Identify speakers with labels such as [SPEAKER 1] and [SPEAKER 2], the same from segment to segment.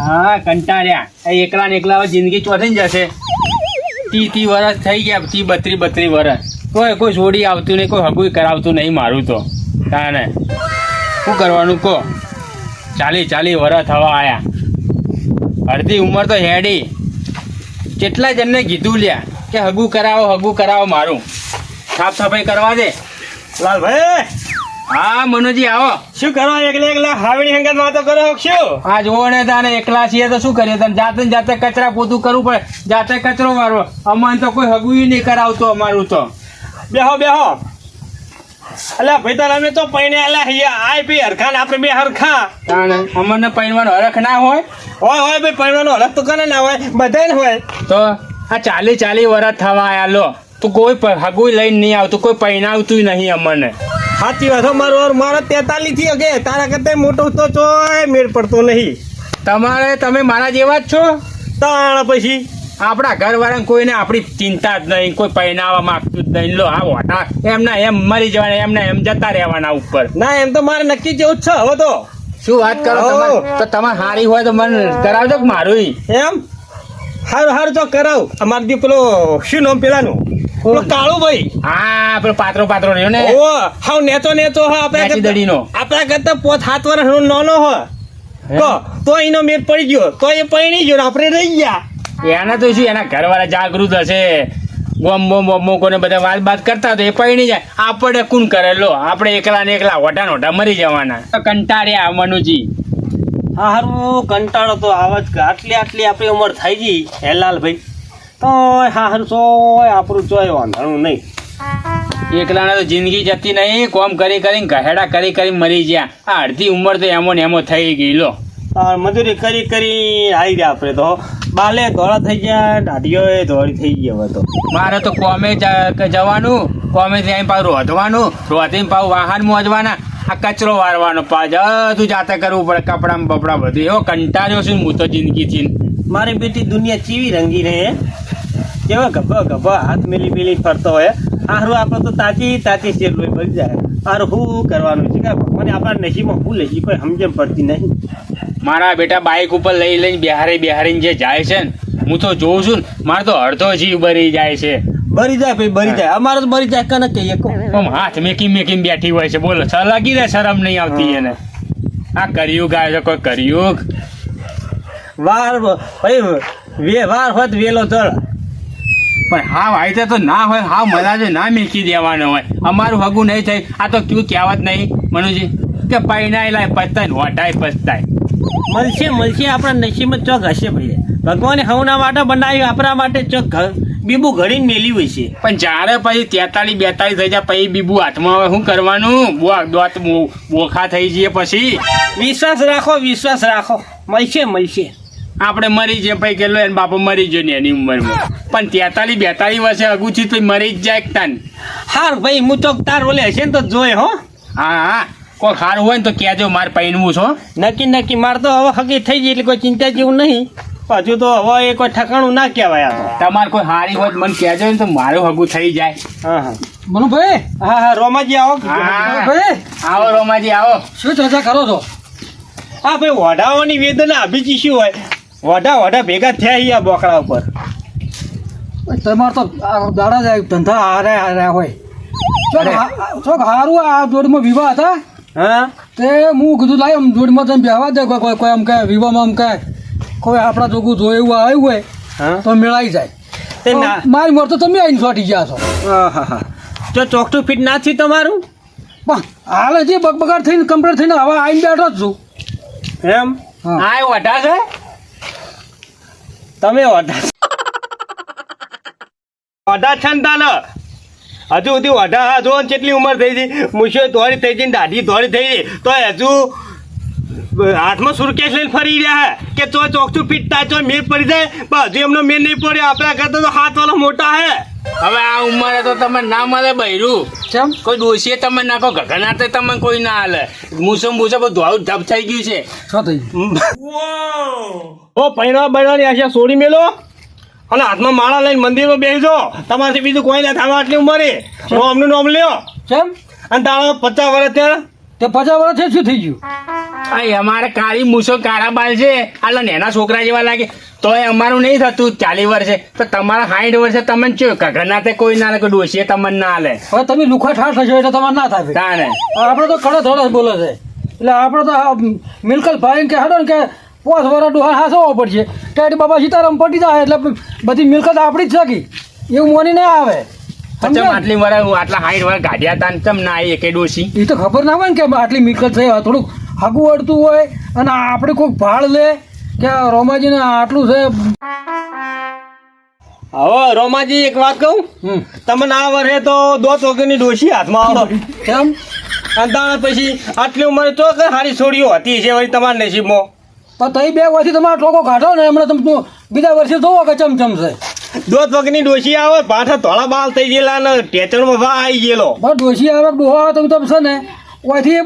[SPEAKER 1] હા કંટાળ્યા એકલા ને એકલા જિંદગી ચોથી જશે 30 વર્ષ થઈ ગયા 32 વર્ષ કોઈ છોડી આવતું નહીં કોઈ હગું કરાવતું નહીં મારું તો તાને શું કરવાનું કહો 40 વર્ષ થવા આયા અડધી ઉંમર તો હેડી કેટલા જણને કીધું લ્યા કે હગું કરાવો મારું સાફ સફાઈ કરવા દે
[SPEAKER 2] લાલભાઈ
[SPEAKER 1] હા મનોજી આવો
[SPEAKER 2] શું કરો એકલા હાવણી હંગાત વાતો કરો શું
[SPEAKER 1] આ જોવો ને તાને એકલા છીએ તો શું કરીએ તને જાતે કચરા પોતું કરવું પડે જાતે કચરો મારવો અમારે તો કોઈ હગું નહીં કરાવતો અમારું તો
[SPEAKER 2] બેહો અલ્યા ભાઈ તાર અમે તો પૈણે અલ્યા અહીંયા આય પી હરખા ને આપણે બે હરખા
[SPEAKER 1] તાને અમને પૈણવાનો હરખ ના હોય
[SPEAKER 2] ભાઈ પૈણવાનો હરખ તો કને ના હોય બધાય ને હોય તો
[SPEAKER 1] આ 40 વર્ષ થવા આયા લો તું કોઈ હગું લઈને નહીં આવતું કોઈ પૈણાવતું નહીં અમને
[SPEAKER 2] સાચી વાત મારો 43 થી અગે તારા કરતા મોટો તો ચોય મેળ પડતો નહીં
[SPEAKER 1] તમે મારા જેવા જ છો
[SPEAKER 2] તાણ પછી
[SPEAKER 1] આપણા ઘરવાળાને કોઈને આપણી ચિંતા જ નહીં કોઈ પહેરાવા માંગતું જ નહીં લો આ વોટા એમના એમ મરી જવાના એમના એમ જતા રહેવાના ઉપર
[SPEAKER 2] ના એમ તો મારે નક્કી જેવું જ છે હવે તો
[SPEAKER 1] શું વાત કરો તો તમારે હારી હોય તો મને કરાવજો કે મારું
[SPEAKER 2] એમ હારું તો કરાવ અમારે પેલો શું નામ પેલાનું કાળું ભાઈ
[SPEAKER 1] હા પેલો પાત્રો રહ્યો ને
[SPEAKER 2] ઓ હાવ નેતો આપણા કરતા 5-7 વર્ષ નાનો હો તો એનો મેળ પડી ગયો તો એ પૈણી ગયો આપણે રહી ગયા
[SPEAKER 1] એના તો શું એના ઘરવાળા જાગૃત હશે બોમ કોને બધા વાત કરતા તો એ પૈણી જાય આપણે કોણ કરે લો આપણે એકલા ઓઢા મરી જવાના કંટાળ્યા મનુજી
[SPEAKER 2] હા હારું કંટાળો તો આવા જ આટલી આપણી ઉંમર થઈ ગઈ હેલાલ ભાઈ તો હા હારું ચોય આપણું ચોય વાંધણું નહીં
[SPEAKER 1] એકલાના તો જિંદગી જતી નહીં કોમ કરીને ગહેડા કરી મરી ગયા આ અડધી ઉંમર તો એમો થઈ ગઈ લો
[SPEAKER 2] મજૂરી કરી આવી ગયા આપણે તો બાલે ધોળા થઈ ગયા દાઢીઓ ધોળી થઈ ગયા હવે તો
[SPEAKER 1] મારે તો કોમે જવાનું કોમે થી પાછું રોધવાનું રોધીને પાછું વાહન મોજવાના આ કચરો વારવાનો તું જાતે કરવું પડે કપડા બપડા બધું એવો કંટાળ્યો છું હું તો જિંદગીથી
[SPEAKER 2] મારી બેટી દુનિયા ચીવી રંગી રહે કેવા ગભા હાથ મેલી ફરતો હોય હારું આપણે તો તાજી શેર લોહી બળી જાય હારું શું કરવાનું છે કે ભગવાને આપણા નસીબમાં ભૂલ હજી કોઈ સમજણ પડતી નહીં
[SPEAKER 1] મારા બેટા બાઇક ઉપર લઈને બેહારીને જે જાય છે ને હું તો જોઉં છું ને મારે તો અડધો જીવ બરી જાય છે
[SPEAKER 2] બરી જાય અમારે તો બરી જાય કને કહીએ
[SPEAKER 1] હાથ મેકી બેઠી હોય છે બોલો લાગી જાય શરમ નહીં આવતી એને આ કર્યું ગાય છે કોઈ કર્યું
[SPEAKER 2] વાર હોત વેલો જળ
[SPEAKER 1] પણ હાવ આઈ તો ના હોય હાવ મજા ના મેકી દેવાનો હોય અમારું હગું નહીં થાય આ તો ક્યું કહેવત નહીં મનુજી કે પૈણાઈ લાય પસ્તાય વટાય પસ્તાય
[SPEAKER 2] મળશે આપણા નસીબમાં ચોક હશે ભાઈ ભગવાને હવના માટે બનાવ્યું આપણા માટે ચોક બીબુ ઘડીને મેલી હોય છે
[SPEAKER 1] પણ જ્યારે પછી 43-42 થઈ જાય પછી બીબુ હાથમાં આવે શું કરવાનું દોત બોખા થઈ જઈએ પછી
[SPEAKER 2] વિશ્વાસ રાખો મળશે
[SPEAKER 1] આપણે મરી જઈએ પછી કેટલો એને બાપો મરી ગયો ને એની ઉંમરમાં પણ 43-42 વર્ષે અગુથી તો મરી જ જાય તાન
[SPEAKER 2] હાર ભાઈ હું તો તાર ઓલે હશે ને તો જોઈ હો
[SPEAKER 1] હા કોઈ સારું હોય ને તો કહેજો મારે પૈણવું છો
[SPEAKER 2] નક્કી મારે તો હવે હકી થઈ જાય એટલે કોઈ ચિંતા જેવું નહીં હજુ તો હવે એ કોઈ ઠકાણું ના કહેવાય
[SPEAKER 1] તમારે કોઈ હારી હોય મને કહેજો ને તો મારું હગું થઈ જાય
[SPEAKER 2] હા મનુભાઈ હા રોમાજી આવો
[SPEAKER 1] ભાઈ આવો રોમાજી આવો
[SPEAKER 2] શું ચર્ચા કરો છો હા ભાઈ વઢાવાની વેદના અભિજી શું હોય વઢા ભેગા થયા અહીંયા બોકડા ઉપર
[SPEAKER 3] તમારે તો દાડા જાય ધંધા હાર્યા હોય ચોક હારું આ જોડીમાં વિવાહ હતા
[SPEAKER 2] હા
[SPEAKER 3] તે હું કીધું લાય આમ જોડીમાં તમે બેહવા દે કોઈ આમ કહે વિવાહમાં આમ કહે કોઈ આપણા જોગું જોયું એવું આવ્યું હોય તો મેળાઈ જાય મારી મોર તો તમે આવીને ચોટી ગયા છો
[SPEAKER 2] જો ચોકટું ફીટ ના થયું તમારું
[SPEAKER 3] પણ હાલ જે બગબગાટ થઈને કમ્પ્લીટ થઈને હવે આવીને બેઠો જ છું
[SPEAKER 2] એમ
[SPEAKER 1] આ વઢા છે
[SPEAKER 2] તમે વઢા છંતા ને હજુ સુધી વઢા હા જો કેટલી ઉંમર થઈ ગઈ મૂછો ધોળી થઈ ગઈ દાઢી ધોળી થઈ ગઈ તો હજુ હાથમાં સુરકેશ લઈને ફરી રહ્યા કે ચોકચું પીટતા ચો મેળ પડી જાય પણ હજુ એમનો મેળ નહીં પડ્યો આપણા કરતા તો હાથ વાળો મોટા હે
[SPEAKER 1] હવે આ ઉંમરે તો તમે ના મળે બૈરું
[SPEAKER 3] કેમ
[SPEAKER 1] કોઈ દોષીએ તમે નાખો ગગનાતે તમે કોઈ ના હાલે મૂસો બધું ધોળું ઢબ થઈ ગયું છે
[SPEAKER 3] શું થઈ
[SPEAKER 2] ઓ પૈણવાની આશા છોડી મેલો અને હાથમાં માળા લઈને મંદિરમાં બેસજો તમારાથી બીજું કોઈ ના થવા આટલી ઉંમરે નોમનું નોમ લ્યો
[SPEAKER 3] કેમ
[SPEAKER 2] અને તારા 50 વર્ષ ત્યાં
[SPEAKER 3] તે 50 વર્ષ શું થઈ ગયું
[SPEAKER 1] અહીં અમારે કાળી મૂછો કાળા બાલ છે આટલા નેના છોકરા જેવા લાગે તોય અમારું નહીં થતું 40 વર્ષે તો તમારા 60 વર્ષે તમને ચો ઘરના તે કોઈ ના લે કોઈ ડોશીએ તમને ના લે
[SPEAKER 3] હવે તમે લુખા ઠાર થશો એટલે તમારે ના થાય ભાઈ.
[SPEAKER 1] તાને
[SPEAKER 3] આપણે તો કડો ધોળો જ બોલે છે એટલે આપણે તો મિલકત ભાઈ કે હાડો ને કે 5 વર્ષ ડોહા હાસવો પડશે ટેડી બાબા સીતારામ પટી જાય એટલે બધી મિલકત આપણી જ છે એવું મોની ના આવે
[SPEAKER 1] ચમ આટલી વાર આટલા 60 વાર ગાઢ્યા તા ને ચમ ના આવી એકે ડોશી
[SPEAKER 3] એ તો ખબર ના હોય ને કે આટલી મિલકત છે થોડુંક હગું અડતું હોય અને આપણે કોઈક ભાડ લે કે રોમાજીને આટલું છે.
[SPEAKER 2] હવે રોમાજી એક વાત કહું તમને આ વર્ષે તો દોત વગરની ડોશી હાથમાં આવો
[SPEAKER 3] કેમ
[SPEAKER 2] અને તાણે પછી આટલી ઉંમરે તો કઈ સારી છોડીઓ હતી છે વળી તમારા નસીબમાં
[SPEAKER 3] પણ તઈ 2 વર્ષથી તમારો ટોકો કાઢો ને હમણાં તમે બીજા વર્ષે જોવો કે ચમચમ છે
[SPEAKER 2] દોત વગરની ડોશી આવે પાછા ધોળા બાલ થઈ ગયેલા ને ટેચણમાં ભા આવી ગયેલો
[SPEAKER 3] બસ ડોશી આવે ડોહા આવે તમે છે ને ઓયથી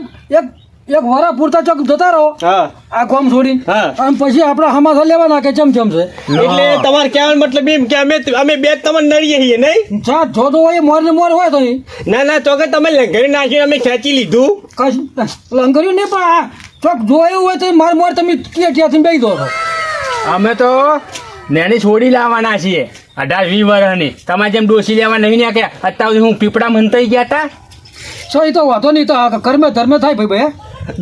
[SPEAKER 3] એક વરા પૂરતા ચોક જતા રહો
[SPEAKER 2] હા
[SPEAKER 3] આ કોમ છોડી
[SPEAKER 2] હા.
[SPEAKER 3] અને પછી આપણે હમાસા લેવાના કે ચમચમ છે
[SPEAKER 2] એટલે તમારે કહેવાનો મતલબ એમ કે અમે બે જ તમને નડીએ છીએ નહીં
[SPEAKER 3] ચા જોતો હોય મોર ને મોર હોય તો ઈ.
[SPEAKER 2] ના ના તો કે તમે લંઘરી નાખીને અમે ખેંચી લીધું
[SPEAKER 3] કશ લંગર્યું નહીં પણ આ ચોક જોયું હોય તો માર મોર તમે ત્યાંથી બેસી દો છો.
[SPEAKER 1] અમે તો નેની છોડી લાવવાના છીએ 18-20 વર્ષની તમારે જેમ ડોશી લેવા નહીં નાખ્યા અત્યાર સુધી હું પીપળા મંતાઈ ગયા હતા
[SPEAKER 3] સો એ તો વાંધો નહીં તો આ કર્મે ધર્મે થાય ભાઈ ભાઈ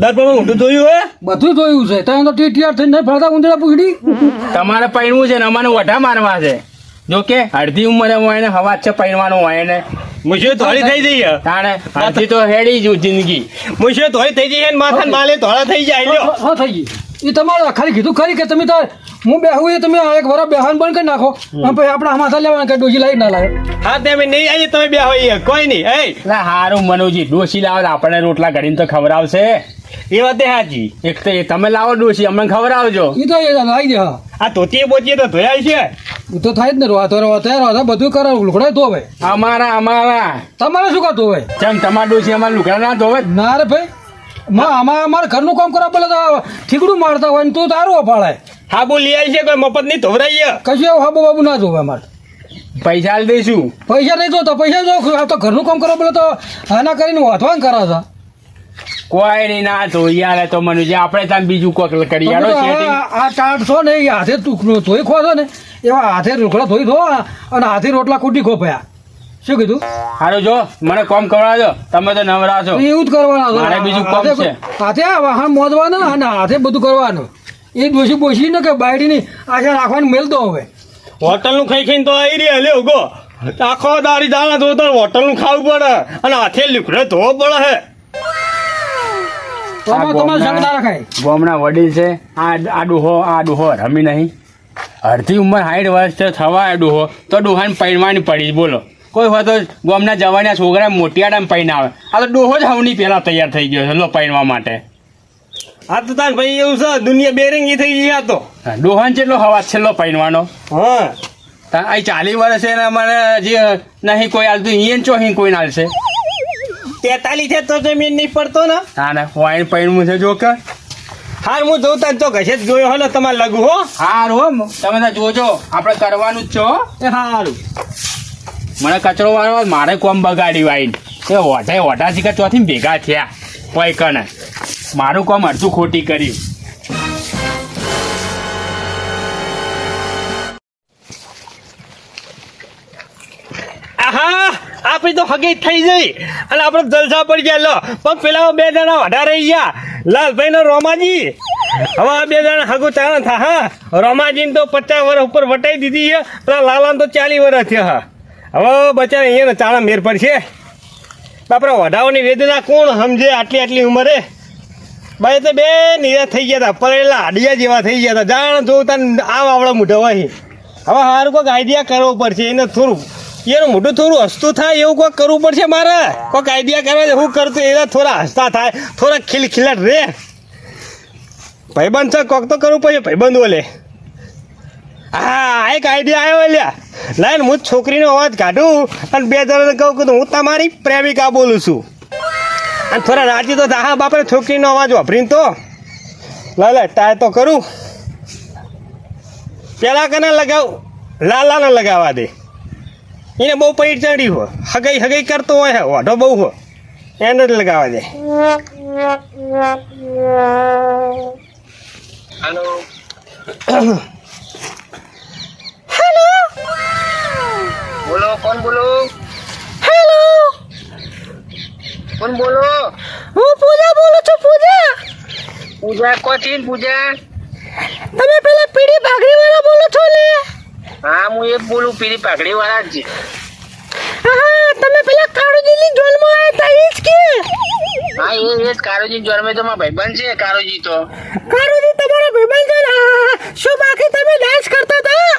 [SPEAKER 2] દર્પણમાં ઊંધું જોયું હે
[SPEAKER 3] બધું જોયું છે ત્યાં તો ટીટીઆર થઈને નહીં ફરતા ઉંદરા પૂછડી
[SPEAKER 1] તમારે પૈણવું છે ને અમારે વઢા મારવા છે જો કે અડધી ઉંમરે હોય ને હવા છે પૈણવાનું હોય ને
[SPEAKER 2] મુશ્યો ધોળી થઈ જઈએ
[SPEAKER 1] તાણે અડધી તો હેડી જ જિંદગી
[SPEAKER 2] મુશ્યો ધોળી થઈ જઈએ ને માથા માલે ધોળા થઈ જાય લ્યો
[SPEAKER 3] હા થઈ ગઈ એ તમારે ખાલી કીધું ખરી કે તમે તો હું બેહું એ તમે એક વરા બેહાન બંધ કરી નાખો અને પછી આપણે હમાસા લેવાના કે ડોજી લાવી ના લાવે
[SPEAKER 2] હા તમે નહીં આવીએ તમે બે હોય કોઈ નહીં એ
[SPEAKER 1] એટલે હારું મનુજી ડોશી લાવો તો આપણને રોટલા ઘડીને તો ખવડાવશે
[SPEAKER 2] એ વાત હાજી
[SPEAKER 1] એક તો એ તમે લાવો ડોશી અમને ખવડાવજો
[SPEAKER 3] એ તો એ લાવી દે હા
[SPEAKER 2] આ ધોતીએ બોતીએ તો ધોયા છે
[SPEAKER 3] એ તો થાય જ ને રોતા બધું કરે લુકડે તો હવે
[SPEAKER 1] અમારા
[SPEAKER 3] તમારે શું કરતું હોય
[SPEAKER 1] જેમ તમારા ડોશી અમારા લુગડા ના ધોવે
[SPEAKER 3] ના રે ભાઈ આમાં અમારે ઘરનું કામ કરવા પેલા તો ઠીકડું મારતા હોય ને તું તારું અપાળે
[SPEAKER 2] હા બોલ લઈ આવી છે કોઈ મફત નહીં ધોવરાઈએ
[SPEAKER 3] કશું એવું હાબુ બાબુ ના જોવે અમારે
[SPEAKER 1] પૈસા આલી દઈશું
[SPEAKER 3] પૈસા નહીં જોતા પૈસા જો આ તો ઘરનું કામ કરવા પેલા તો આના કરીને વાંચવાન કરે છે
[SPEAKER 1] કોઈ નહીં ના ધોઈ આલે તો મનુજી આપણે ત્યાં બીજું કોક કરી આલો setting.
[SPEAKER 3] આ ટાટ છો ને એ હાથે ધોઈ ખો છો ને એવા હાથે રોકડા ધોઈ ધો અને હાથે રોટલા કૂટી ખો ભયા શું કીધું
[SPEAKER 1] હારું જો મને કોમ કરાવજો તમે તો નવરા છો
[SPEAKER 3] એવું જ કરવાના છે.
[SPEAKER 1] મારે બીજું કામ છે.
[SPEAKER 3] હાથે વાહન મોદવાના અને હાથે બધું કરવાનું એ ડોસી બોસી ને કે બાયડીની આશા રાખવાની મેલ દો હવે
[SPEAKER 2] હોટલનું ખાઈ ખાઈને તો આવી રહ્યા લે ઉગો આખો દારી દાણા ધોતો હોટલનું ખાવું પડે અને હાથે લુકડે ધોવો પડે હે
[SPEAKER 3] તો આમાં તમારે સંગ ના રખાય
[SPEAKER 1] ગોમના વડીલ છે આ ડોહો રમી નહીં અડધી ઉંમર 60 વર્ષ થવા ડોહો તો ડોહાને પૈણવાની પડી બોલો કોઈ હોય તો ગોમના જવાના છોકરા મોટિયાડામાં પૈણ આવે આ તો ડોહો જ હવની પહેલા તૈયાર થઈ ગયો છે લો પૈણવા માટે
[SPEAKER 2] આ તો તાર ભાઈ એવું છે દુનિયા બેરંગી થઈ ગઈ આ તો
[SPEAKER 1] ડોહાન કેટલો હવા છેલ્લો પૈણવાનો
[SPEAKER 2] હા
[SPEAKER 1] આ 40 વર્ષ છે ને અમારે જે નહીં કોઈ હાલતું ઈયન ચોહી કોઈ ના હાલશે
[SPEAKER 2] 43 છે તો જમીન નહીં પડતો ને
[SPEAKER 1] હા ને વાઈન પૈણવું છે જો કે
[SPEAKER 2] હાર હું જોતા તો ઘસે જ જોયો હલો તમારે લગુ હો
[SPEAKER 1] હારું હો તમે તો જોજો આપણે કરવાનું જ છો હો.
[SPEAKER 2] એ હારું
[SPEAKER 1] મને કચરો વાળવા મારે કોમ બગાડી વાઈન એ ઓઢા શીખા ચોથી ભેગા થયા કોઈ કને મારું કોમ અડધું ખોટી કર્યું
[SPEAKER 2] આહા આપણી તો હગી થઈ જઈ અને આપણે જલસા પડી ગયા લો પણ પેલા 2 જણા વધારે રહી ગયા લાલભાઈ ને રોમાજી હવે આ 2 જણા હગું ચાણા થા હા રોમાજીને તો 50 વર્ષ ઉપર વટાઈ દીધી છે પેલા લાલાને તો 40 વર્ષ થયા હા હવે બચારા અહીંયા ચાણા મેર પડશે બાપરા વઢાઓની વેદના કોણ સમજે આટલી ઉંમરે ભાઈ તો બે નિરાશ થઈ ગયા હતા પડેલા હાડિયા જેવા થઈ ગયા હતા જાણ જોતા આમ આવડા મોઢા હોય હવે સારું કોઈક આઈડિયા કરવો પડશે એને થોડું એનું મોઢું થોડું હસતું થાય એવું કોઈક કરવું પડશે મારે કોઈક આઈડિયા કરવા છે હું કરતું એના થોડા હસતા થાય થોડા ખીલખીલાટ રે ભાઈબંધ છે કોક તો કરવું પડશે ભાઈબંધ બોલે હા એક આઈડિયા આવ્યો લ્યા લાઈન હું છોકરીનો અવાજ કાઢું અને 2 જણાને કહું કે હું તમારી પ્રેમિકા બોલું છું અને થોડા રાજી તો હા બાપરે છોકરીનો અવાજ વાપરીને તો લા ટ્રાય તો કરું પેલા કને લગાવ લાલાને લગાવવા દે એને બહુ પૈડ ચડી હોય હગઈ કરતો હોય હે વાઢો બહુ હોય એને જ લગાવવા દે
[SPEAKER 1] હેલો બોલો કોણ બોલો
[SPEAKER 4] હેલો,
[SPEAKER 1] કોણ બોલો
[SPEAKER 4] હું પૂજા બોલું છું. પૂજા,
[SPEAKER 1] પૂજા કોથી પૂજા
[SPEAKER 4] તમે પેલા પીળી ભાગડી વાળા બોલો છો ને?
[SPEAKER 1] હા હું એ જ બોલું પીળી પાઘડી વાળા જ
[SPEAKER 4] હા, તમે પેલા કાળુજીની જોનમાં આવ્યા હતા ઈ જ કે?
[SPEAKER 1] હા એ જ કારોજી જોરમે તો મારા ભાઈબંધ છે કારોજી તો
[SPEAKER 4] કાળુજી તમારા ભાઈબંધ છે ને? હા, શું બાકી તમે ડાન્સ કરતા હતા?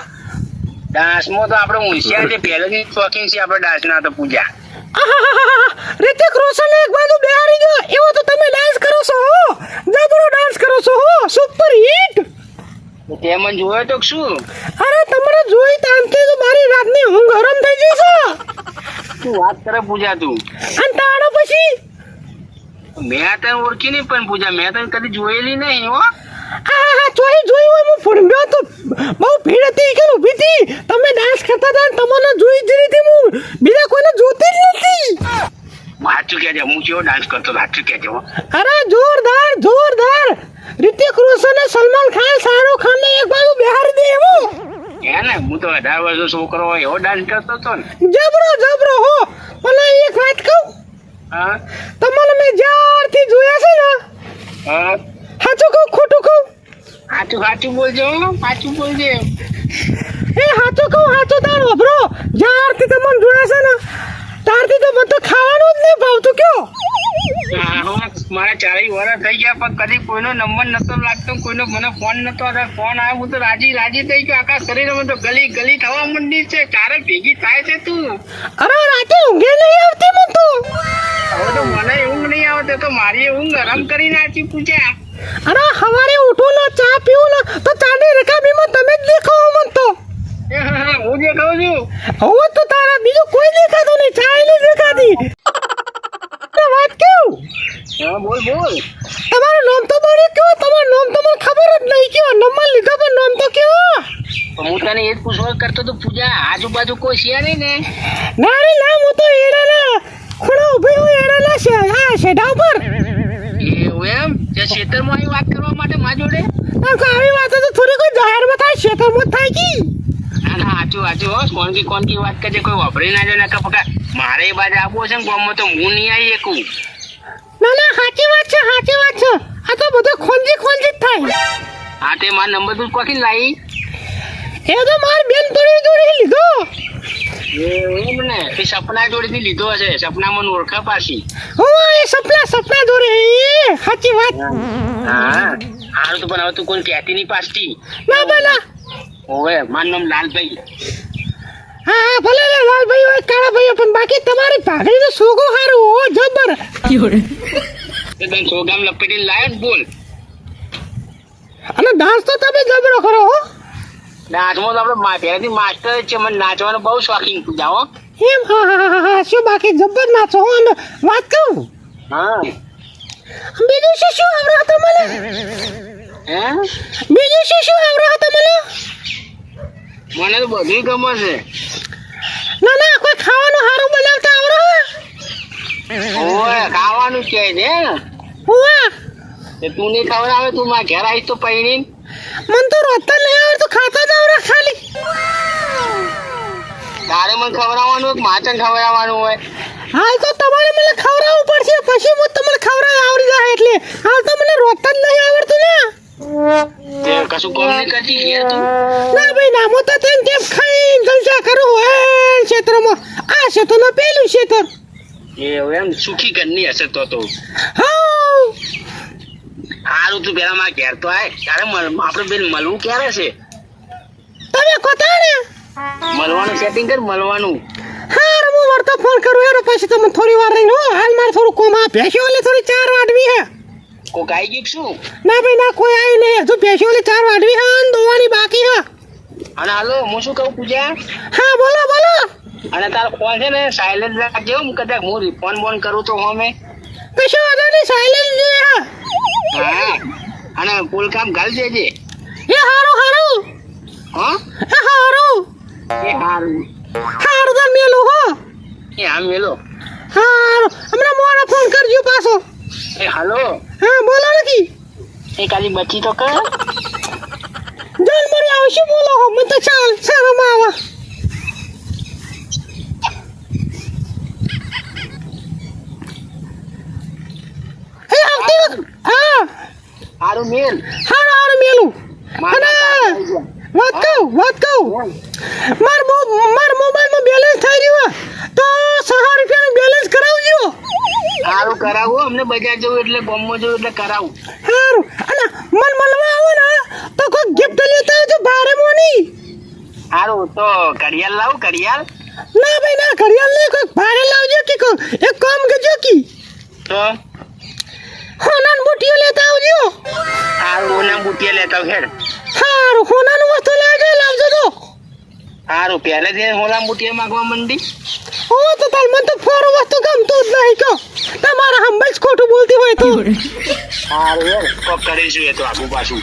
[SPEAKER 1] ડાન્સમાં તો આપણે હોશિયાર છે પહેલેથી શોખીન છે આપણે ડાન્સના તો પૂજા
[SPEAKER 4] આહાહાહા, રિતિક રોશન એક બાજુ બેહારી ગયો એવો તો તમે ડાન્સ કરો છો હો, જબરો ડાન્સ કરો છો હો, સુપર હિટ.
[SPEAKER 1] તે મને જોયો તો કે શું
[SPEAKER 4] અરે તમારે જોઈ તાનથી તો મારી રાતની ઊંઘ હરામ થઈ ગઈ છે.
[SPEAKER 1] શું વાત કરે પૂજા તું
[SPEAKER 4] અને તાળો પછી
[SPEAKER 1] મેં તને ઓળખી નહીં પણ પૂજા મેં તને કદી જોયેલી નહીં હો
[SPEAKER 4] આહાહા, ચોરી જોઈ હોય હું ફોડ્યો તો બહુ ભીડ હતી કે ઊભી હતી, તમે ડાન્સ કરતા હતા ને તમને જોઈ જ રીતે હું બીજા કોઈને જોતી જ નથી.
[SPEAKER 1] સાચું કહેજે હું કેવો ડાન્સ કરતો સાચું કહેજે હો
[SPEAKER 4] અરે જોરદાર જોરદાર, રિતિક રોશન ને સલમાન ખાન શાહરુખ ખાન ને એક બાજુ બેહારી દે એવો.
[SPEAKER 1] હે ને હું તો 18 વર્ષનો છોકરો હોય એવો ડાન્સ કરતો હતો ને
[SPEAKER 4] જબરો જબરો હો. પણ એક વાત કહું,
[SPEAKER 1] હા
[SPEAKER 4] તમને મેં જ્યારથી જોયા છે ને,
[SPEAKER 1] હા
[SPEAKER 4] સાચું કહું ખોટું કહું?
[SPEAKER 1] સાચું સાચું બોલજો હો, સાચું બોલજે
[SPEAKER 4] એ સાચું કહું, સાચું તાર વાપરો. જ્યારથી તમને જોયા છે ને ત્યારથી તો મને તો ખાવાનું જ નહીં ભાવતું કયો.
[SPEAKER 1] હા હો મારા 40 વર્ષ થઈ ગયા પણ કદી કોઈનો નંબર નતો લાગતો કોઈનો મને ફોન નતો આવતો ફોન આવ્યો હું તો રાજી રાજી થઈ ગયો આખા શરીરમાં તો ગલી ગલી થવા માંડી છે તારે ભેગી થાય છે તું
[SPEAKER 4] અરે રાતે ઊંઘે નહીં આવતી મને તો.
[SPEAKER 1] હવે તો મને ઊંઘ નહીં આવતી તો મારી ઊંઘ હરામ કરી નાખી પૂછ્યા
[SPEAKER 4] અરે સવારે ઉઠું ને ચા પીવું ને તો ચાની રકાબીમાં તમે જ દેખાવો મને તો.
[SPEAKER 1] હું જે કહું છું
[SPEAKER 4] હવે તો તારા બીજું કોઈ દેખાતું નહીં, ચા નહીં દેખાતી. વાત કેવું,
[SPEAKER 1] હા બોલ બોલ
[SPEAKER 4] તમારું નામ તો બોલે કેવો, તમારું નામ તો મને ખબર જ નહીં કેવો નંબર લીધો પણ નામ તો કેવો.
[SPEAKER 1] હું તને એ જ પૂછવા કરતો તો પૂજા આજુબાજુ કોઈ છે નહીં ને
[SPEAKER 4] ના રે ના, હું તો એડાના ખૂણો ઉભી હું એડાના છે આ શેઢા ઉપર.
[SPEAKER 1] એવું એમ તે ખેતરમાં આવી વાત કરવા માટે મારા જોડે
[SPEAKER 4] આમ તો આવી વાતો તો થોડી કોઈ જાહેરમાં થાય, ક્ષેત્રમાં જ થાય કી.
[SPEAKER 1] ના ના સાચું સાચું હો કોણ કી વાત કરજે કોઈ વાપરી ના જાય નકર પકા મારે એ બાજુ આવવું છે ને ગામમાં તો હું નહીં આવી શકું
[SPEAKER 4] ના ના સાચી વાત છે સાચી વાત છે, આ તો બધું ખોંજી ખોંજી જ થાય.
[SPEAKER 1] હા તે મારો નંબર તું કોથી લાવી
[SPEAKER 4] એ તો મારી બેન તોડી તોડી લીધો.
[SPEAKER 1] એમ ને તે સપના જોડેથી લીધો હશે સપનામાં ઓળખા પાછી
[SPEAKER 4] હો એ સપના દોરે એ સાચી વાત.
[SPEAKER 1] હા હારું તો પણ હવે તું કોઈ કહેતી નહીં પાછતી
[SPEAKER 4] ના બના.
[SPEAKER 1] ઓવે મારું નામ લાલભાઈ
[SPEAKER 4] હા હા ભલે રે લાલભાઈ હોય કાળા ભાઈ પણ બાકી તમારી ભાગડી તો સોગો હારું હો જબર.
[SPEAKER 1] તે તને સોગામ લપેટીને લાયો ને બોલ
[SPEAKER 4] અને ડાન્સ તો તમે જબરો કરો હો.
[SPEAKER 1] નાચમાં તો આપણે પહેલાથી માસ્ટર જ છે મને નાચવાનો બહુ શોખીન પૂજા હો
[SPEAKER 4] એમ હા હા હા હા, શું બાકી જબર નાચો હો. અને વાત કહું
[SPEAKER 1] હા
[SPEAKER 4] બીજું શું આવડે તમને?
[SPEAKER 1] હે
[SPEAKER 4] બીજું શું આવડે તમને?
[SPEAKER 1] મને તો બધું ગમે છે
[SPEAKER 4] ના ના કોઈ ખાવાનું સારું બનાવતા આવડે?
[SPEAKER 1] ઓય ખાવાનું કહે છે
[SPEAKER 4] વાહ,
[SPEAKER 1] તે તું નહીં ખવડાવે તું મારા ઘેર આવીશ તો પૈણીને
[SPEAKER 4] મન તો રોતા નહીં આવડતું, ખાતા જ આવડે ખાલી.
[SPEAKER 1] તારે મને ખવડાવવાનું હોય માચન ખવડાવવાનું હોય
[SPEAKER 4] હાલ તો તમારે મને ખવડાવવું પડશે પછી હું તમને ખવડાવ આવડી જાય એટલે હાલ તો મને રોતા જ નહીં આવડતું ને.
[SPEAKER 1] તે કશું કોમ નહીં કરતી યાર તું
[SPEAKER 4] ના ભાઈ ના, હું તો તેમ ખાઈને જલસા કરું હે ક્ષેત્રમાં. આ ક્ષેત્રમાં પેલું ક્ષેત્ર.
[SPEAKER 1] એવું એમ સુખી ઘરની હશે તો
[SPEAKER 4] હા
[SPEAKER 1] સારું તું પેલા મારા ઘેર તો આય ત્યારે આપણે બેન મળવું ક્યારે છે
[SPEAKER 4] તમે કોતા ને
[SPEAKER 1] મળવાનું સેટિંગ કર મળવાનું
[SPEAKER 4] હા હું વર્તો ફોન કરું એનો પછી તમે થોડી વાર રહીને હો. હાલ મારે થોડું કોમ આ ભેંસી ઓલી થોડી 4 વાટવી હે.
[SPEAKER 1] કોક આવી ગયું શું
[SPEAKER 4] ના ભાઈ ના, કોઈ આવી નહીં હજુ ભેંસી ઓલી 4 વાટવી હે અને દોવાની બાકી હે.
[SPEAKER 1] અને હાલો હું શું કહું પૂજા
[SPEAKER 4] હા બોલો બોલો.
[SPEAKER 1] અને તારો ફોન છે ને સાયલેન્ટ રાખજે હું કદાચ હું ફોન બોન કરું તો અમે
[SPEAKER 4] કશું વાંધો નહીં, સાયલેન્ટ જે હે.
[SPEAKER 1] હા અને ફૂલ કામ ઘાલ દેજે
[SPEAKER 4] એ હારું હારું
[SPEAKER 1] હા
[SPEAKER 4] એ હારું
[SPEAKER 1] એ હારું
[SPEAKER 4] હારું તો મેલું હો.
[SPEAKER 1] એ હા મેલો
[SPEAKER 4] હારું હમણાં મોડો ફોન કરજો પાછો.
[SPEAKER 1] હાલો
[SPEAKER 4] હા બોલો નથી
[SPEAKER 1] એ કાલી બચી તો કર
[SPEAKER 4] જલ મરી આવશે બોલો મને તો ચાલ શરમ આવે એ આવતી હા
[SPEAKER 1] હારું મેલ
[SPEAKER 4] હારું મેલું અને વાત કહું માર મોબાઈલમાં બેલેન્સ થઈ રહ્યું તો 100 રૂપિયાનું બેલેન્સ કરાવજો
[SPEAKER 1] હારું કરાવું અમને બજાર જવું એટલે બોમ્બો જવું એટલે કરાવું
[SPEAKER 4] હારું અને મન મળવા આવો ને તો કોઈ ગિફ્ટ લેતા આવજો ભારે મોની
[SPEAKER 1] હારું તો ઘડિયાળ લાવું ઘડિયાળ
[SPEAKER 4] ના ભાઈ ના ઘડિયાળ નહીં કોઈ ભારે લાવજો કે એક કામ કરજો કી
[SPEAKER 1] તો
[SPEAKER 4] હોનાન બુટીઓ લેતા આવજો
[SPEAKER 1] હારું ઓના બુટિયા લેતા હેડ
[SPEAKER 4] હારું હોનાનું વસ્તુ લાવજો તો
[SPEAKER 1] હારું પહેલેથી હોલા બુટિયા માંગવા મંડી
[SPEAKER 4] ઓ તો તાર મન તો ફોર વસ્તુ ગમતું જ નહીં કહો તમારા હંબલ ખોટું બોલતી હોય તો
[SPEAKER 1] હારું હેડ કોક કરીશું એ તો આગુ પાછું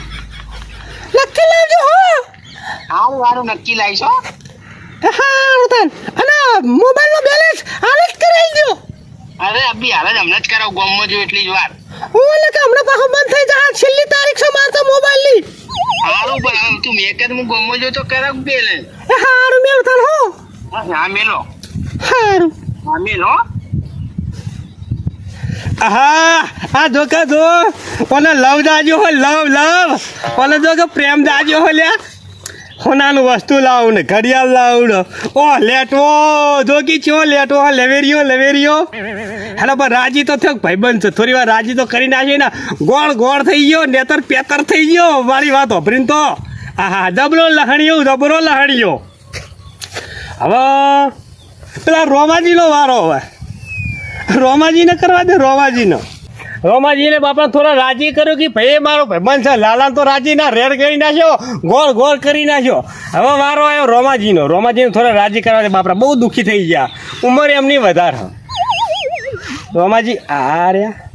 [SPEAKER 4] લખી લાવજો હો
[SPEAKER 1] હારું નક્કી લાવીશો
[SPEAKER 4] હારું તાન અને મોબાઈલનો બેલેન્સ હાલ જ કરાવી દો
[SPEAKER 1] અરે અભી હાલ જ હમણાં જ કરાવું ગોમો જો એટલી જ વાર
[SPEAKER 4] ઓલે કે હમણાં પાછો બંધ થઈ જાય છેલ્લી તારીખ છે મારતો મોબાઈલની
[SPEAKER 1] હારું પણ તું મેં કદ હું ગોમો જો તો કરાવું બેલે
[SPEAKER 4] હારું મેળ તાન હો
[SPEAKER 1] હા મેલો
[SPEAKER 4] હારું
[SPEAKER 1] હા મેલો
[SPEAKER 2] હા આ જો કે જો ઓને લવ દાજો હો લવ ઓને જો કે પ્રેમ દાજો હો લ્યા હોનાનું વસ્તુ લાવું ને ઘડિયાળ લાવું ને ઓ લેટવો જોગી છો લેટવો લેવેરિયો હેલો પણ રાજી તો થયો ભાઈબંધ છે થોડી વાર રાજી તો કરી નાખી ને ગોળ થઈ ગયો નેતર પેતર થઈ ગયો મારી વાત હોભરીને તો હા જબરો લહણિયો હવે પેલા રોમાજીનો વારો હવે રોમાજીને કરવા દે રોમાજીને બાપા થોડા રાજી કર્યો કે ભાઈ મારો ભાઈબંધ છે લાલા તો રાજી ના રેડ કરી નાખ્યો ગોળ કરી નાખ્યો હવે વારો આવ્યો રોમાજીને થોડા રાજી કરવા દે બાપરા બહુ દુઃખી થઈ ગયા ઉંમર એમની વધારે રોમાજી આ રહ્યા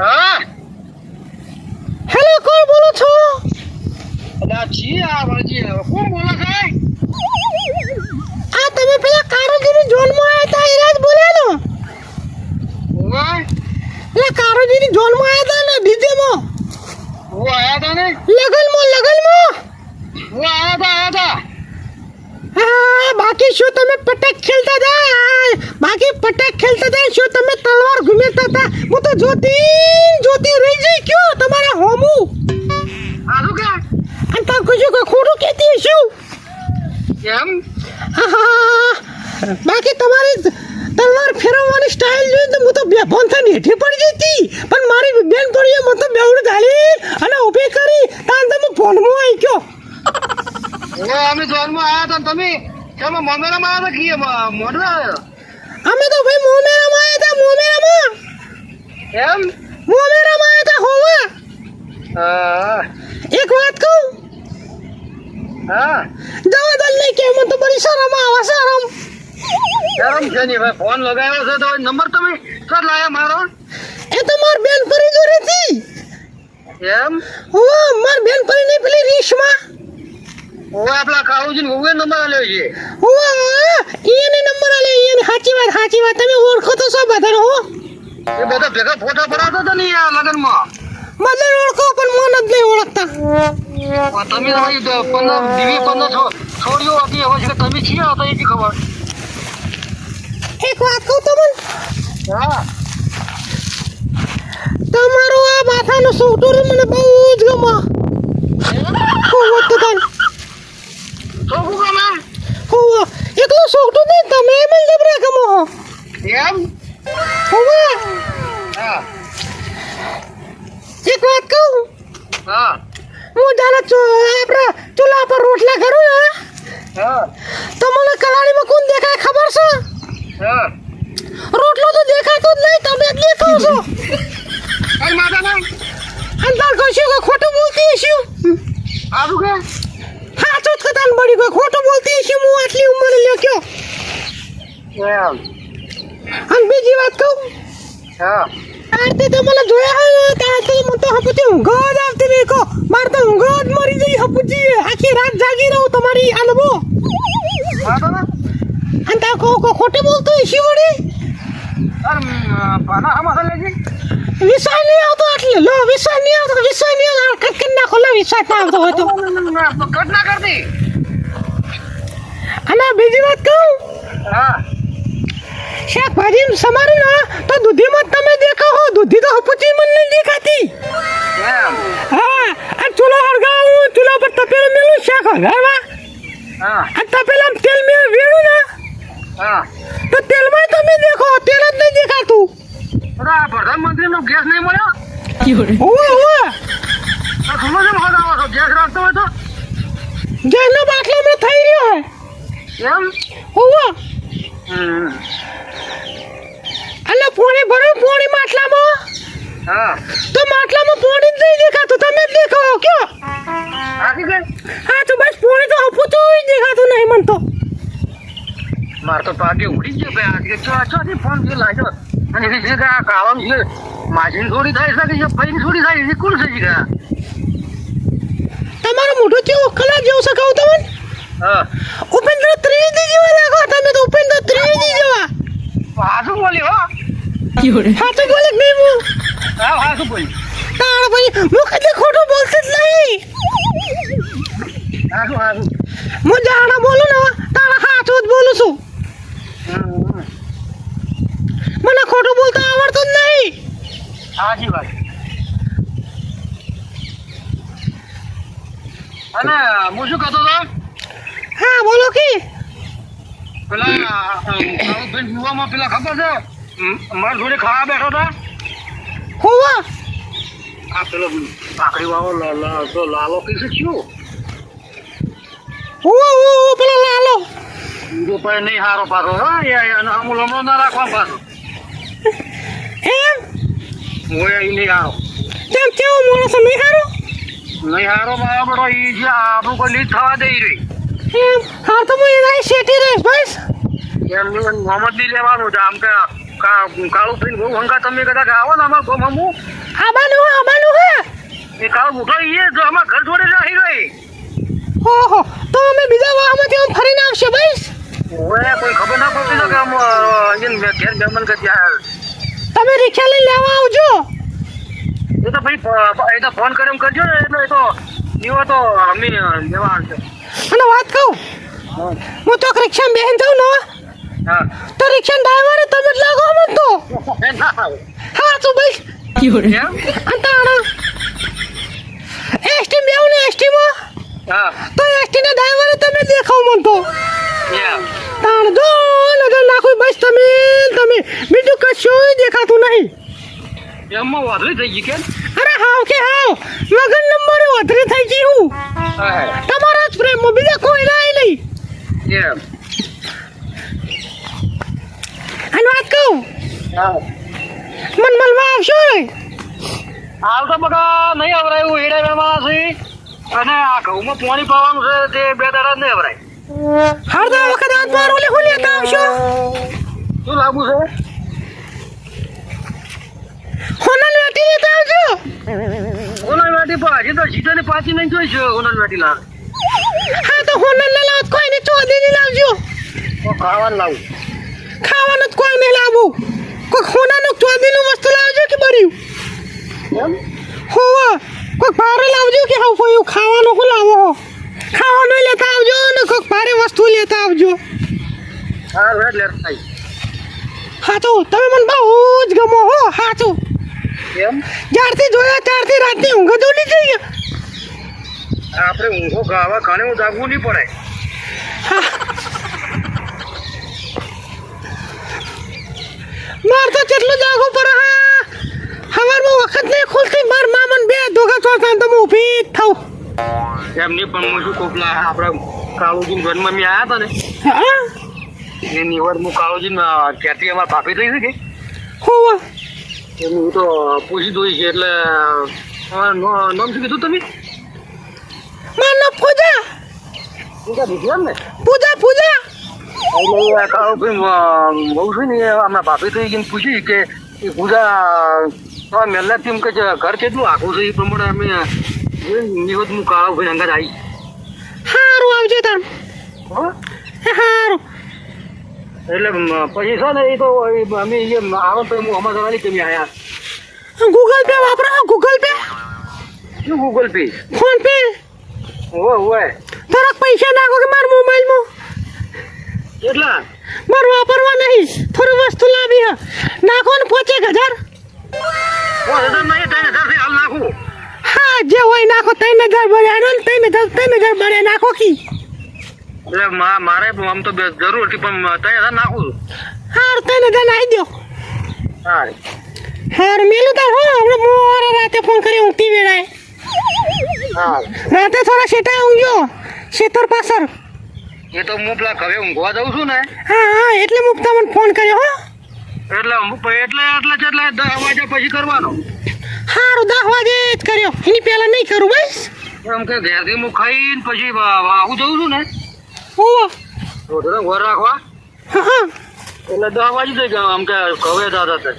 [SPEAKER 1] હા
[SPEAKER 4] હેલો કોણ બોલો છો
[SPEAKER 1] અલા જી આ વાજી કોણ બોલે છે
[SPEAKER 4] આ તમે પેલા કારોજીની જોનમાં આયા હતા ઈરાજ બોલ્યાનો
[SPEAKER 1] ઓય
[SPEAKER 4] પેલા કારોજીની જોનમાં આયા હતા ને ડીજેમાં
[SPEAKER 1] ઓ આયા તા ને
[SPEAKER 4] લગનમાં
[SPEAKER 1] ઓ આયા તા
[SPEAKER 4] હા બાકી શું તમે પટક ખેલતા હતા શું તમે તલવાર ઘુમેરતા હતા હું તો જોતી રહી જઈ ક્યો તમારા હોમુ
[SPEAKER 1] હારું કે
[SPEAKER 4] અને તાર કશું કોઈ ખોટું કહેતી શું
[SPEAKER 1] એમ
[SPEAKER 4] બાકી તમારી તલવાર ફેરવવાની સ્ટાઇલ જોઈને હું તો બેભાન થઈને હેઠી પડી જતી પણ મારી બેન પડીએ મને તો બેવડ ગાલી અને ઊભી કરી તાન તમે ફોનમાં આવી ગયો
[SPEAKER 1] ઓ અમે જોનમાં આયા તા તમે તમે મોમેરામાં આયા તા કીએ મોડવા
[SPEAKER 4] અમે તો ભાઈ મોમેરામાં આવ્યા હતા
[SPEAKER 1] એમ
[SPEAKER 4] મોમેરામાં આવ્યા હતા હોવા
[SPEAKER 1] હા
[SPEAKER 4] એક વાત કહું
[SPEAKER 1] હા
[SPEAKER 4] જવા દલ નહીં કે મને તો બડી શરમ આવે શરમ
[SPEAKER 1] શરમ છે ની ભાઈ ફોન લગાવ્યો છે તો નંબર તમે કર લાયા મારો
[SPEAKER 4] એ તો માર બેન પરી જોડે હતી
[SPEAKER 1] એમ
[SPEAKER 4] હો માર બેન પરી નહીં પેલી રીશમાં
[SPEAKER 1] ઓ આપલા કાળુજી ને ઓએ નંબર આલ્યો છે
[SPEAKER 4] હો એને નંબર આલે એને સાચી વાત તમે ઓળખો તો છો બધાને હો
[SPEAKER 1] એ બધા ભેગા ફોટા પડાવતા હતા ને આ લગનમાં
[SPEAKER 4] બધાને ઓળખો પણ મોન જ નહીં ઓળખતા
[SPEAKER 1] તમે તમારી 15 છોડીઓ હતી હવે છે તમે છીએ હતા એ ખબર
[SPEAKER 4] એક વાત કહું તમને
[SPEAKER 1] હા
[SPEAKER 4] તમારું આ માથાનું સોટું મને બહુ જ ગમે હો તો તને
[SPEAKER 1] તો ગમે
[SPEAKER 4] હો એકલો સોટું નહીં તમે મને જબરા ગમો હો
[SPEAKER 1] એમ
[SPEAKER 4] હો
[SPEAKER 1] હા
[SPEAKER 4] એક વાત કહું
[SPEAKER 1] હા
[SPEAKER 4] હું જાણે આપણે ચૂલા પર રોટલા કરું ને
[SPEAKER 1] હા
[SPEAKER 4] તો મને કલાડીમાં કોણ દેખાય ખબર છે
[SPEAKER 1] હા
[SPEAKER 4] રોટલો તો દેખાતો જ નહીં તમે જ દેખાવ છો
[SPEAKER 1] કઈ માતા ના
[SPEAKER 4] અંતર કશું કે ખોટું બોલતી હશું
[SPEAKER 1] આવું કે
[SPEAKER 4] હા તો કદાન બડી કોઈ ખોટું બોલતી હશું હું આટલી ઉંમરે લેક્યો
[SPEAKER 1] એમ
[SPEAKER 4] અને બીજી વાત કહું
[SPEAKER 1] હા
[SPEAKER 4] આરતી તો મને જોયા હોય ને ત્યાં તો મને તો હપુચી ઊંઘ જ આવતી નહીં કો મારે તો ઊંઘ જ મરી જઈ હપુચી આખી રાત જાગી રહું તમારી આલબો અને તા ખોટે બોલતો ઈશી વળી વિશ્વાસ નહીં આવતો એટલે લો વિશ્વાસ નહીં આવતો કટ કરી નાખો લો વિશ્વાસ ના આવતો હોય તો
[SPEAKER 3] કટ ના કરતી.
[SPEAKER 4] અને બીજી વાત કહું
[SPEAKER 3] હા
[SPEAKER 4] શાકભાજી સમારું ના તો દૂધીમાં તમે દેખો હો દૂધી તો હપુચી મને નહીં દેખાતી
[SPEAKER 3] એમ
[SPEAKER 4] હા આ ચૂલો હળગાવું ચૂલા પર તપેલું મેલું શાક હળગાવા
[SPEAKER 3] હા
[SPEAKER 4] આ તપેલામાં તેલ મેં વેણું ને
[SPEAKER 3] હા
[SPEAKER 4] તો તેલમાં તમે દેખો તેલ જ નહીં દેખાતું
[SPEAKER 3] પ્રધાનમંત્રી નો ગેસ નહીં મળ્યો
[SPEAKER 4] ઓવે ઓવે
[SPEAKER 3] સમજ આવો છો ગેસ રાખતો હોય તો
[SPEAKER 4] જેનો બાટલો મેં થઈ રહ્યો હે
[SPEAKER 3] એમ
[SPEAKER 4] ઓવે
[SPEAKER 3] હમ.
[SPEAKER 4] અલે પોણી ભરો પોણી માટલામાં
[SPEAKER 3] હા
[SPEAKER 4] તો માટલામાં પોણી જ નહીં દેખાતું તમે જ દેખો કયો
[SPEAKER 3] રાખી ગઈ
[SPEAKER 4] હા તો બસ પોણી તો હપુતું જ દેખાતું નહીં મન તો
[SPEAKER 3] મારે તો પાકે ઉડી ગયો ભાઈ આજે ચોથી ફોન જે લાગ્યો અને એ છે કે આ કાળમ છે માછલી થોડી થાય છે કે પૈની થોડી થાય છે કોણ છે કે
[SPEAKER 4] તમારું મોઢું કેવું કલા જેવું છે કહું તમને
[SPEAKER 3] હા
[SPEAKER 4] ઉપેન્દ્ર ત્રિવેદી જેવા લાગો તમે તો ઉપેન્દ્ર ત્રિવેદી જેવા
[SPEAKER 3] હાસુ બોલી હો
[SPEAKER 4] હા તો બોલે નહીં હું
[SPEAKER 3] હા હાસુ બોલી
[SPEAKER 4] તારા ભાઈ હું કદી ખોટું બોલતી જ નહીં
[SPEAKER 3] હાસુ હાસુ
[SPEAKER 4] હું જાણા બોલું ને તારા હાથું જ બોલું છું મને ખોટું બોલતા આવડતું જ નહીં
[SPEAKER 3] સાચી વાત અને હું શું કહેતો હતો
[SPEAKER 4] હા બોલો કે
[SPEAKER 3] પેલા બેન યુવામાં પેલા ખબર છે મારા જોડે ખાવા બેઠો હતા
[SPEAKER 4] હોવા
[SPEAKER 3] આ પેલો પાકડી વાળો લાલો કઈ છે શું
[SPEAKER 4] હોવા હોવા પેલો લાલો
[SPEAKER 3] બીજો પણ નહીં હારો પાછો અમુલ હમણાં ના રાખવા પાછો
[SPEAKER 4] એમ
[SPEAKER 3] હું એ નહીં હારો
[SPEAKER 4] તેમ કેવો માણસ નહીં હારો
[SPEAKER 3] નહીં હારો મારા બધો એ છે આપણું કોઈ લીધ થવા દઈ રહી
[SPEAKER 4] એમ હા તો હું એના શેઠી રહીશ બસ
[SPEAKER 3] એમનું મોહમ્મદ બી લેવાનું છે આમ કે કાળું થઈને બહુ હંગા તમે કદાચ આવો ને અમારા ગામમાં હું
[SPEAKER 4] આબાનું હે
[SPEAKER 3] એ કાળું ઉઠો એ જો અમારા ઘર જોડે રહી રહી
[SPEAKER 4] ઓહો તો અમે બીજા વાહમાંથી આમ ફરીને આવશે બસ
[SPEAKER 3] ઓએ કોઈ ખબર ના પડતી તો કે આમ અહીંયા ઘેર મહેમાન કે ત્યાં
[SPEAKER 4] તમે રિક્ષા લઈને લેવા આવજો
[SPEAKER 3] એ તો ભાઈ એ તો ફોન કરીને કરજો ને એટલે એ તો એવો તો અમે લેવા આવશે
[SPEAKER 4] અને વાત કહું હું તો રિક્ષામાં બેહીને જાઉં ને
[SPEAKER 3] હા
[SPEAKER 4] તો રિક્ષા ડ્રાઈવરે તમે જ લાગો મને તો
[SPEAKER 3] એ ના આવે
[SPEAKER 4] હા તો બસ
[SPEAKER 3] એમ
[SPEAKER 4] અંતાણા એસટી બેવ ને એસટીમાં
[SPEAKER 3] હા
[SPEAKER 4] તો એસટી ના ડ્રાઈવરે તમે દેખાવ મને તો
[SPEAKER 3] એમ
[SPEAKER 4] તાણ જો નજર નાખો બસ તમે બીજું કશું દેખાતું નહીં
[SPEAKER 3] એમમાં વાદળી થઈ ગઈ કે
[SPEAKER 4] અરે હાવ કે હાવ મગન નંબરે વધરી થઈ ગઈ હું
[SPEAKER 3] હા
[SPEAKER 4] તમારા જ પ્રેમમાં બીજા કોઈ ના નહીં
[SPEAKER 3] એમ
[SPEAKER 4] અને વાત કહું
[SPEAKER 3] હા
[SPEAKER 4] મન મળવા આવશો ને
[SPEAKER 3] હાલ તો બધા નહીં અવરાયું હેડે વેમાં છે અને આ ઘઉંમાં પાણી પાવાનું છે તે બે દાડા નહીં અવરાય
[SPEAKER 4] હરદા વખત હાથ મારો લે હું લેતા આવશો
[SPEAKER 3] શું લાવવું છે
[SPEAKER 4] હોનલ વેટી લેતા આવજો
[SPEAKER 3] ઓનલ વાટી હજી તો સીધાને પાછી નહીં જોઈ છે ઓનલ વાટી લાવ
[SPEAKER 4] હા તો હોનલ ના લાવ કોઈ ને ચોદી ની લાવજો
[SPEAKER 3] તો ખાવાનું લાવું
[SPEAKER 4] ખાવાનું જ કોઈ નહીં લાવું કોઈ હોનાનું ચોદી નું વસ્તુ લાવજો કે બર્યું
[SPEAKER 3] એમ
[SPEAKER 4] હોવા કોઈ ભારે લાવજો કે હાવ કોઈ ખાવાનું હું લાવો ખાવાનું લેતા આવજો ને કોઈ ભારે વસ્તુ લેતા આવજો
[SPEAKER 3] હા રેડ લેર થાય
[SPEAKER 4] હાચું તમે મને બહુ જ ગમો હો હાચું
[SPEAKER 3] એમ
[SPEAKER 4] જ્યારથી જોયા ત્યારથી રાતની ઊંઘ જ ઉડી જઈ
[SPEAKER 3] આપણે ઊંઘો ગાવા ખાણે હું જાગવું નહીં પડે
[SPEAKER 4] માર તો કેટલું જાગવું પડે હા સવારમાં વખત નહીં ખુલતી માર મામન બે ધોકા ચોથા તો હું ઊભી જ થાઉં
[SPEAKER 3] એમની પણ હું શું કોપલા આપણા કાળુજી ઘરમાં મેં આવ્યા હતા ને
[SPEAKER 4] હા
[SPEAKER 3] એની વાર હું કાળુજી ક્યાંથી અમારા ભાભી થઈ છે કે
[SPEAKER 4] હોવા
[SPEAKER 3] એનું હું તો પૂછી દોઈ છે એટલે નામ શું કીધું તમે
[SPEAKER 4] માનો પૂજા
[SPEAKER 3] પૂજા દીધી એમ ને
[SPEAKER 4] પૂજા પૂજા
[SPEAKER 3] એટલે કાળુ ભાઈ બહુ છે ને હમણાં ભાભી થઈ ગઈને પૂછી કે એ પૂજા મેલનાથી એમ કે છે ઘર કેટલું આખું છે એ પ્રમાણે અમે નિવત હું કાળા ભાઈ અંગાજ આવી
[SPEAKER 4] હારું આવજો તાર
[SPEAKER 3] હો
[SPEAKER 4] હારું
[SPEAKER 3] એટલે પછી છે ને એ તો અમે આવે તો હું અમારા જવાની કેમ આવ્યા
[SPEAKER 4] ગૂગલ પે વાપરો ગૂગલ પે
[SPEAKER 3] શું ગૂગલ પે
[SPEAKER 4] ફોન પે
[SPEAKER 3] હોય
[SPEAKER 4] થોડાક પૈસા નાખો કે મારા મોબાઈલમાં
[SPEAKER 3] કેટલા
[SPEAKER 4] મારે વાપરવા નહીં થોડી વસ્તુ લાવી હે નાખો ને 5000
[SPEAKER 3] નહીં 3000 થી હાલ નાખું
[SPEAKER 4] હા જે હોય નાખો 3000 બળ્યા ને 3000 બળ્યા નાખો કી
[SPEAKER 3] એટલે મારે આમ તો જરૂર હતી પણ 3000 નાખું છું
[SPEAKER 4] હાર 3000 નાખી દો
[SPEAKER 3] સારી
[SPEAKER 4] હાર મેલું તાર હો આપણે મોરે રાતે ફોન કરી ઊંઘતી વેળાએ
[SPEAKER 3] હા
[SPEAKER 4] રાતે થોડા શેટા ઊંઘ્યો શેતર પાછળ
[SPEAKER 3] એ તો હું પેલા હવે ઊંઘવા જાઉં છું ને
[SPEAKER 4] હા એટલે હું તમને ફોન કર્યો હો
[SPEAKER 3] એટલે 10 વાગ્યા પછી કરવાનો
[SPEAKER 4] હારું 10 વાગે જ કર્યો એની પહેલા નહીં કરું બસ
[SPEAKER 3] એમ કે ઘેરથી હું ખાઈને પછી આવું જઉં છું ને
[SPEAKER 4] ઓવો
[SPEAKER 3] થોડો ઘર રાખવા
[SPEAKER 4] હા
[SPEAKER 3] એટલે 10 વાગી જઈ ગયા આમ કે કવે દાદા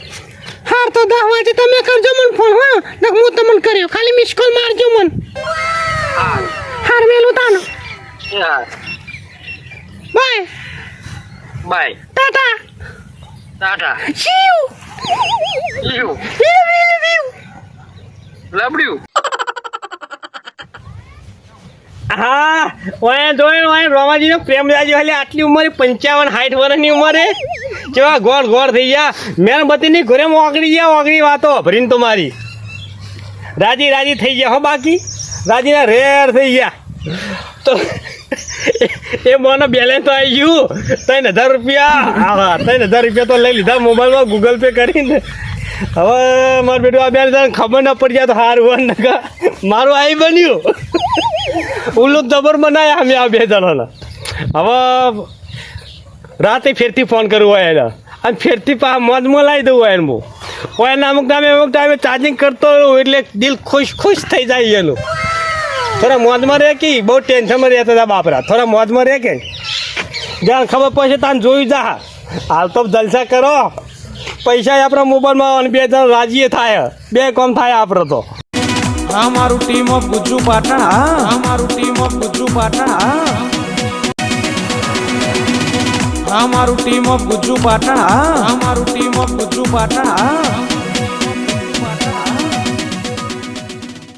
[SPEAKER 4] હાર તો 10 વાગે તમે કરજો મને ફોન હા ને હું તમને કર્યો ખાલી મિસ કોલ મારજો મને
[SPEAKER 3] હા
[SPEAKER 4] હાર મેલું તાનો
[SPEAKER 3] હા
[SPEAKER 4] bye
[SPEAKER 3] bye
[SPEAKER 4] tata
[SPEAKER 3] tata
[SPEAKER 4] see you
[SPEAKER 3] ઈયું લબડ્યું
[SPEAKER 2] હા ઓય જોઈને ઓય રોમાજીનો પ્રેમ જાજો એટલે આટલી ઉંમરે 55 60 વર્ષની ઉંમરે કેવા ગોળ ગોળ થઈ ગયા મેણબત્તીની ઘરે ઓગળી ગયા ઓગળી વાતો ભરીને તમારી રાજી થઈ ગયા હો બાકી રાજીના રેર થઈ ગયા તો એ મોનો બેલેન્સ તો આવી ગયું 3000 રૂપિયા હા 3000 રૂપિયા તો લઈ લીધા મોબાઈલમાં ગૂગલ પે કરીને હવે મારું બેટું આ બેન ખબર ન પડી જાય તો સારું હોય ને મારું આવી બન્યું ઉલ્લું જબર બનાયા અમે આ બે જણાને હવે રાતે ફેરથી ફોન કરવું હોય એને અને ફેરથી મોજમાં લાવી દઉં હોય એને હું એને અમુક ટાઈમે ચાર્જિંગ કરતો હોઉં એટલે દિલ ખુશ થઈ જાય એનું થોડા મોજમાં રહે કે બહુ ટેન્શનમાં રહેતા હતા બાપરા થોડા મોજમાં રહે કે જાણ ખબર પડશે તાને જોયું જા હાલ તો જલસા કરો પૈસા આપણા મોબાઈલમાં અને 2 જણ રાજીએ થાય 2 કામ થાય આપણે તો
[SPEAKER 5] હા મારું ટીમ ઓફ ગુજ્જુ પાટણ હા મારું ટીમ ઓફ ગુજ્જુ પાટણ હા મારું ટીમ ઓફ ગુજ્જુ પાટણ હા મારું ટીમ ઓફ ગુજ્જુ પાટણ હા